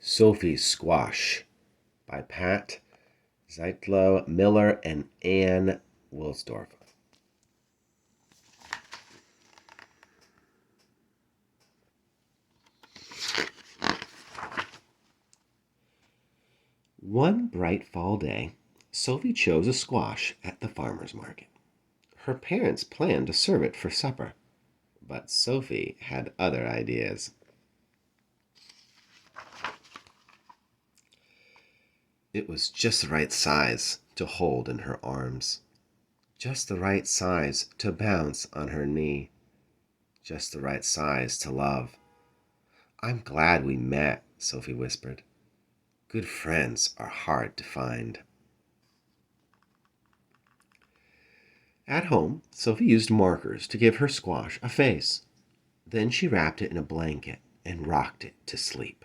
Sophie's Squash by Pat Zeitlo Miller and Ann Wilsdorf. One bright fall day, Sophie chose a squash at the farmer's market. Her parents planned to serve it for supper, but Sophie had other ideas. It was just the right size to hold in her arms, just the right size to bounce on her knee, just the right size to love. "I'm glad we met," Sophie whispered. "Good friends are hard to find." At home, Sophie used markers to give her squash a face. Then she wrapped it in a blanket and rocked it to sleep.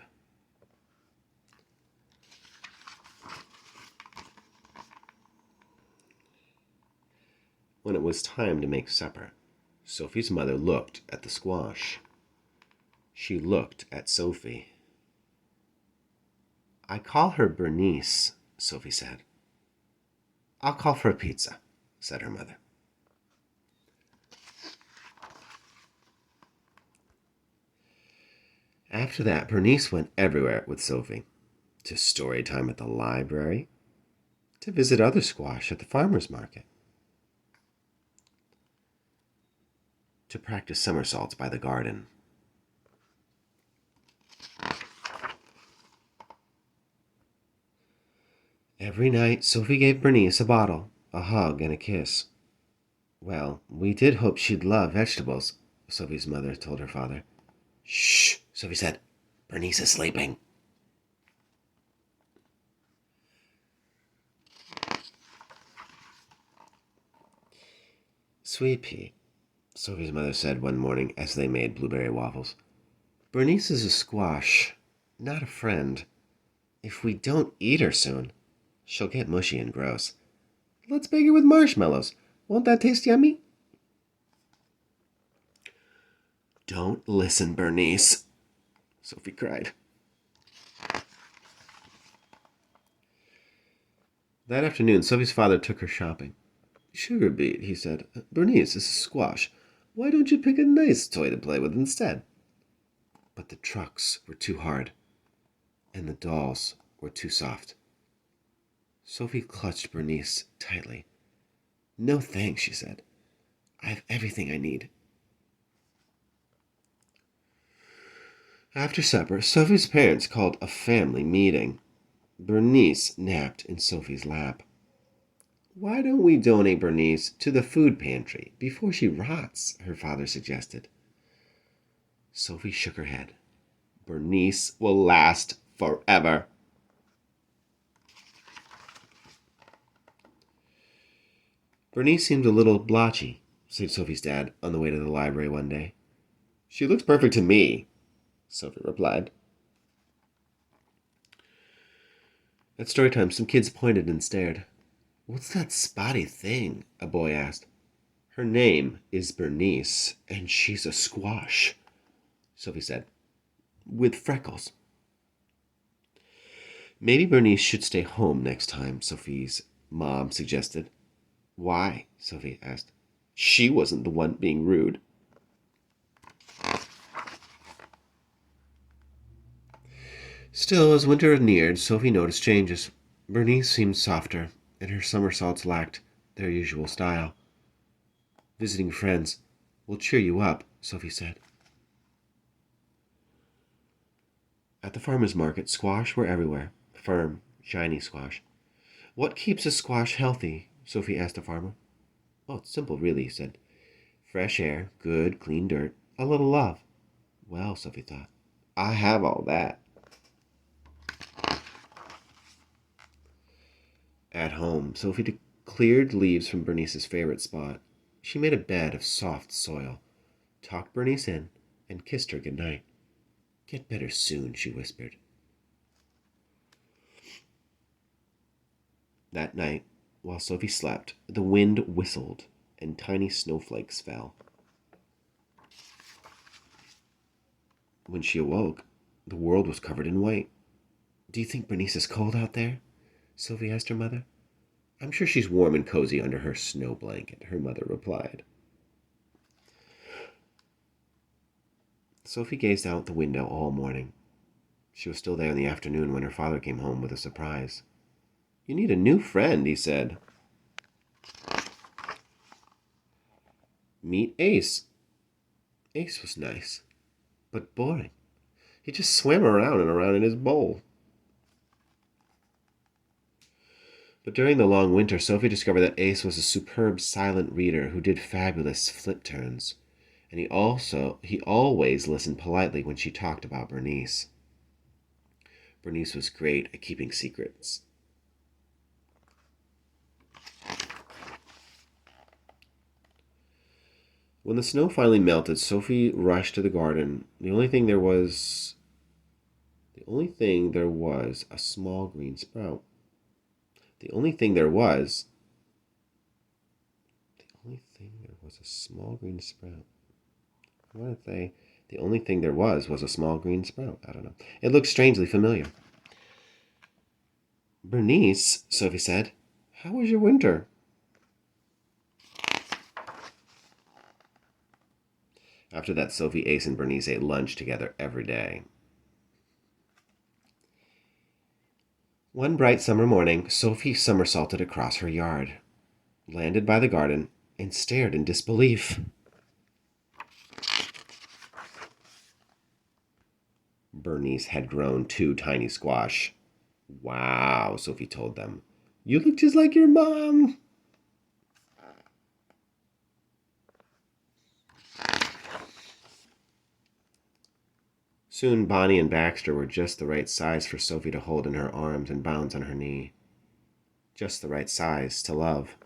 When it was time to make supper, Sophie's mother looked at the squash. She looked at Sophie. "I call her Bernice," Sophie said. "I'll call for a pizza," said her mother. After that, Bernice went everywhere with Sophie. To story time at the library, to visit other squash at the farmer's market, to practice somersaults by the garden. Every night, Sophie gave Bernice a bottle, a hug, and a kiss. "Well, we did hope she'd love vegetables," Sophie's mother told her father. "Shh," Sophie said. "Bernice is sleeping." "Sweet pea," Sophie's mother said one morning as they made blueberry waffles. "Bernice is a squash, not a friend. If we don't eat her soon, she'll get mushy and gross. Let's bake her with marshmallows. Won't that taste yummy?" "Don't listen, Bernice," Sophie cried. That afternoon, Sophie's father took her shopping. "Sugar beet," he said. "Bernice, this is squash. Why don't you pick a nice toy to play with instead?" But the trucks were too hard, and the dolls were too soft. Sophie clutched Bernice tightly. "No thanks," she said. "I have everything I need." After supper, Sophie's parents called a family meeting. Bernice napped in Sophie's lap. "Why don't we donate Bernice to the food pantry before she rots?" her father suggested. Sophie shook her head. "Bernice will last forever." "Bernice seemed a little blotchy," said Sophie's dad on the way to the library one day. "She looks perfect to me," Sophie replied. At story time, some kids pointed and stared. "What's that spotty thing?" a boy asked. "Her name is Bernice, and she's a squash," Sophie said, "with freckles." "Maybe Bernice should stay home next time," Sophie's mom suggested. "Why?" Sophie asked. "She wasn't the one being rude." Still, as winter neared, Sophie noticed changes. Bernice seemed softer, and her somersaults lacked their usual style. "Visiting friends will cheer you up," Sophie said. At the farmer's market, squash were everywhere. Firm, shiny squash. "What keeps a squash healthy?" Sophie asked the farmer. "Oh, it's simple, really," he said. "Fresh air, good, clean dirt, a little love." Well, Sophie thought, I have all that. At home, Sophie cleared leaves from Bernice's favorite spot. She made a bed of soft soil, tucked Bernice in, and kissed her good night. "Get better soon," she whispered. That night, while Sophie slept, the wind whistled and tiny snowflakes fell. When she awoke, the world was covered in white. Do you think Bernice is cold out there? Sophie asked her mother. I'm sure she's warm and cozy under her snow blanket, her mother replied. Sophie gazed out the window all morning. She was still there in the afternoon when her father came home with a surprise. You need a new friend, he said. Meet Ace. Ace was nice, but boring. He just swam around and around in his bowl. But during the long winter, Sophie discovered that Ace was a superb silent reader who did fabulous flip turns. And he always listened politely when she talked about Bernice. Bernice was great at keeping secrets. When the snow finally melted, Sophie rushed to the garden. The only thing there was a small green sprout. The only thing there was a small green sprout. What if they? The only thing there was a small green sprout. I don't know. It looked strangely familiar. Bernice, Sophie said, how was your winter? After that, Sophie, Ace, and Bernice ate lunch together every day. One bright summer morning, Sophie somersaulted across her yard, landed by the garden, and stared in disbelief. Bernice had grown 2 tiny squash. Wow, Sophie told them. You look just like your mom. Soon Bonnie and Baxter were just the right size for Sophie to hold in her arms and bounce on her knee. Just the right size to love.